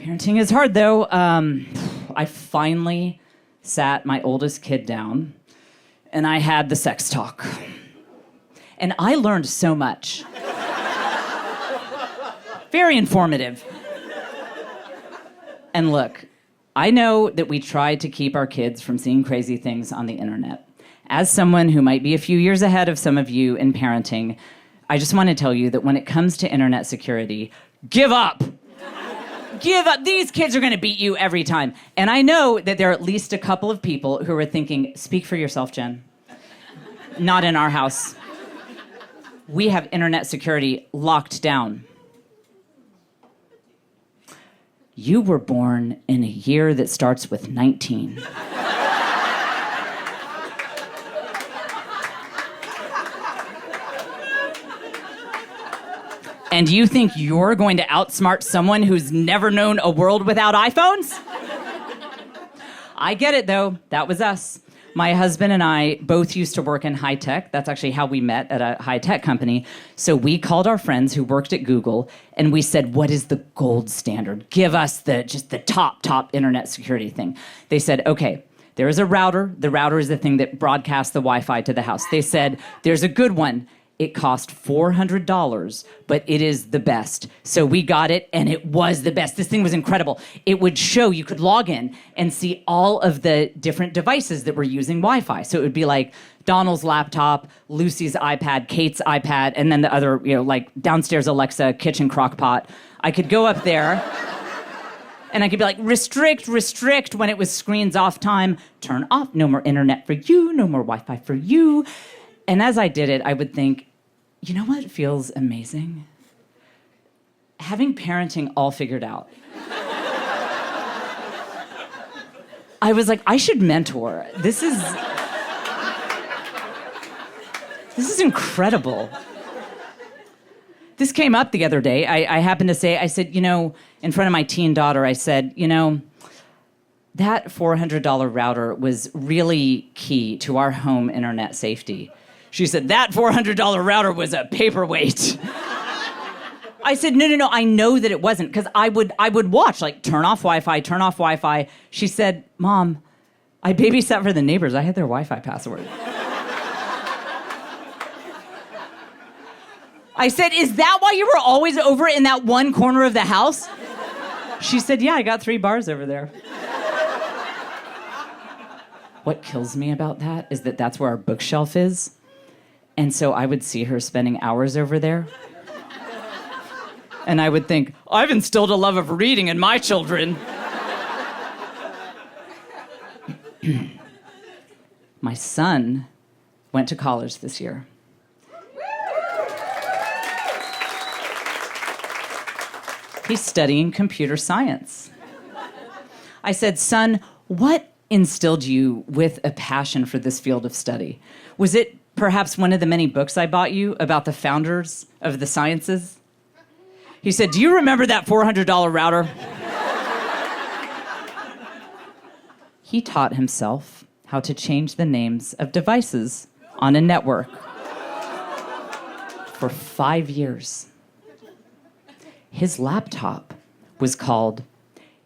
Parenting is hard, though. I finally sat my oldest kid down, and I had the sex talk. And I learned so much. Very informative. And look, I know that we try to keep our kids from seeing crazy things on the internet. As someone who might be a few years ahead of some of you in parenting, I just want to tell you that when it comes to internet security, give up. Give up. These kids are going to beat you every time. And I know that there are at least a couple of people who are thinking, speak for yourself, Jen. Not in our house. We have internet security locked down. You were born in a year that starts with 19. And you think you're going to outsmart someone who's never known a world without iPhones? I get it, though. That was us. My husband and I both used to work in high tech. That's actually how we met, at a high tech company. So we called our friends who worked at Google, and we said, what is the gold standard? Give us just the top internet security thing. They said, okay, there is a router. The router is the thing that broadcasts the Wi-Fi to the house. They said, there's a good one. It cost $400, but it is the best. So we got it, and it was the best. This thing was incredible. It would show, you could log in and see all of the different devices that were using Wi-Fi. So it would be like Donald's laptop, Lucy's iPad, Kate's iPad, and then the other, like downstairs Alexa, kitchen crock pot. I could go up there, and I could be like, restrict, when it was screens off time, turn off, no more internet for you, no more Wi-Fi for you. And as I did it, I would think, you know what feels amazing? Having parenting all figured out. I was like, I should mentor. This is incredible. This came up the other day. I happened to say, I said, in front of my teen daughter, I said, that $400 router was really key to our home internet safety. She said, that $400 router was a paperweight. I said, no, I know that it wasn't, because I would watch, like, turn off Wi-Fi. She said, Mom, I babysat for the neighbors. I had their Wi-Fi password. I said, is that why you were always over in that one corner of the house? She said, yeah, I got 3 bars over there. What kills me about that is that that's where our bookshelf is. And so I would see her spending hours over there. And I would think, I've instilled a love of reading in my children. My son went to college this year. He's studying computer science. I said, son, what instilled you with a passion for this field of study? Was it perhaps one of the many books I bought you about the founders of the sciences? He said, do you remember that $400 router? He taught himself how to change the names of devices on a network for 5 years. His laptop was called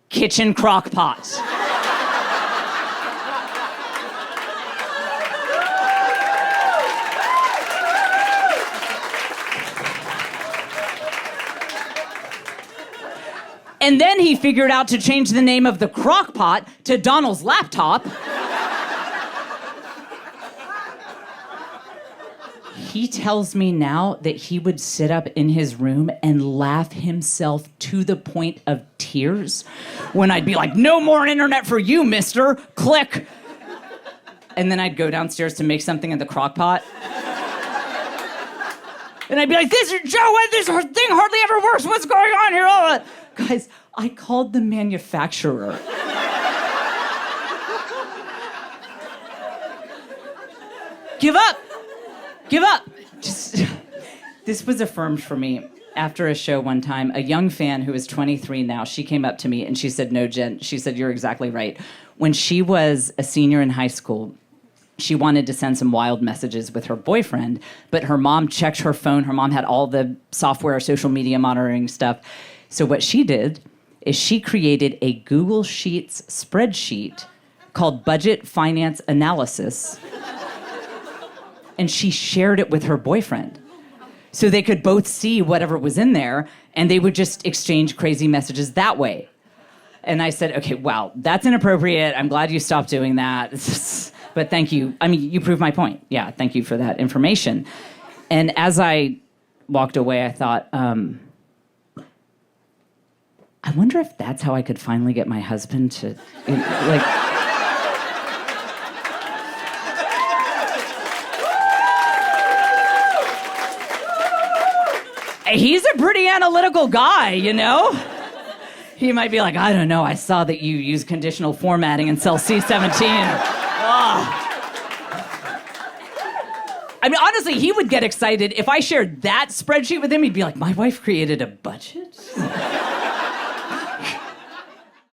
Kitchen Crockpot. And then he figured out to change the name of the crock pot to Donald's laptop. He tells me now that he would sit up in his room and laugh himself to the point of tears when I'd be like, no more internet for you, mister. Click. And then I'd go downstairs to make something in the crock pot. And I'd be like, this thing hardly ever works. What's going on here? Oh. Guys, I called the manufacturer. Give up. This was affirmed for me after a show one time. A young fan who is 23 now, she came up to me and she said, no, Jen, she said, you're exactly right. When she was a senior in high school, she wanted to send some wild messages with her boyfriend, but her mom checked her phone. Her mom had all the software, social media monitoring stuff. So what she did is she created a Google Sheets spreadsheet called Budget Finance Analysis, and she shared it with her boyfriend. So they could both see whatever was in there, and they would just exchange crazy messages that way. And I said, okay, wow, that's inappropriate. I'm glad you stopped doing that. But thank you. I mean, you proved my point. Yeah, thank you for that information. And as I walked away, I thought, I wonder if that's how I could finally get my husband to, like... He's a pretty analytical guy, you know? He might be like, I don't know, I saw that you use conditional formatting in cell C17. I mean, honestly, he would get excited. If I shared that spreadsheet with him, he'd be like, my wife created a budget?